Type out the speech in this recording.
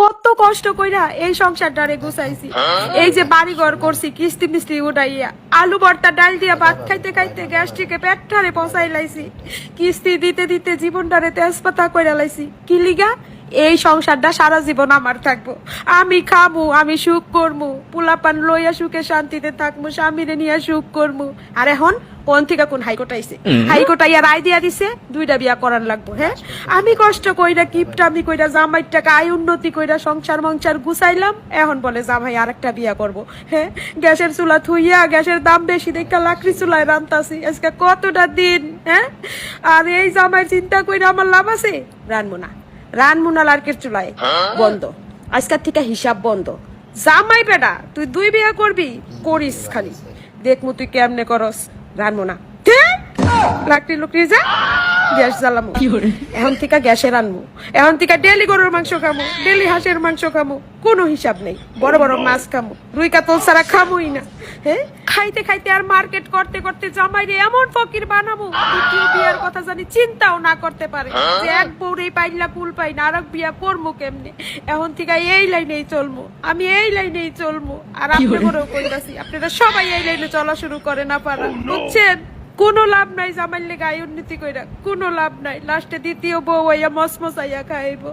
কত কষ্ট কইরা এই সংসারটারে গুছাইছি। এই যে বাড়ি ঘর করছি কিস্তি মিস্তি উঠাইয়া, আলু ভর্তা ডাল দিয়া ভাত খাইতে খাইতে গ্যাস্ট্রিকে পেটটারে পচাই লাইছি, কিস্তি দিতে দিতে জীবনটারে তেজপাতা কইরা লাইছি। কি লিগা? এই সংসারটা সারা জীবন আমার থাকবো, আমি খাবো, আমি সুখ করবো, পোলাপান লইয়া সুখে শান্তিতে থাকবো, স্বামীরে নিয়ে সুখ করবো। আর এখন কোন থেকে কোন হাইকোর্ট আইছে, হাইকোর্ট আইয়া রায় দিয়া দিছে 2টা বিয়া করার লাগবো। হ্যাঁ, আমি কষ্ট কইরা কিপটামি কইরা জামাইর টাকা আয় উন্নতি কইরা সংসার মংসার গুছাইলাম, এখন বলে জামাই আরেকটা বিয়া করব। হ্যাঁ, গ্যাসের চুলা থুইয়া গ্যাসের দাম বেশি দেখা লাকড়ি চুলায় রান্তাছি আজকে কতটা দিন। হ্যাঁ, আর এই জামাই চিন্তা কইরা আমার লাভ আছে? রানবো না লার্কের চুলায়, বন্ধ আজকের থেকে হিসাব বন্ধ। জামাই বেটা তুই 2 বিয়া করবি, করিস খালি দেখমু তুই কেমনে করস। রানবো না, লাকড়ি লুকড়ি যা, গ্যাস জ্বালামু। এখন থেকে গ্যাসে রানবো, এখন থেকে ডেলি গরুর মাংস খামু, ডেলি হাঁসের মাংস খামু, কোনো হিসাব নেই। বড় বড় মাছ খামু, রুই কাতল ছাড়া খামুই না। হ্যাঁ, খাইতে খাইতে আর মার্কেট করতে করতে জামাইরে এমন ফকির বানাবো দ্বিতীয় বিয়ার কথা জানি চিন্তাও না করতে পারে, যে এক বউরেই পাইলা কুল পাই না, আরেক বিয়া করবো কেমনে। এখন থেকে এই লাইনেই চলবো, আমি এই লাইনেই চলবো। আর আপনাদেরও কইতাছি, আপনারা সবাই এই লাইনে চলা শুরু করে না পারেন, বুঝছেন? কোনো লাভ নাই জামাইর লেগে আয় উন্নতি কইরা, কোনো লাভ নাই। লাস্টে দ্বিতীয় বউ আইয়া মসমসাইয়া খাইব।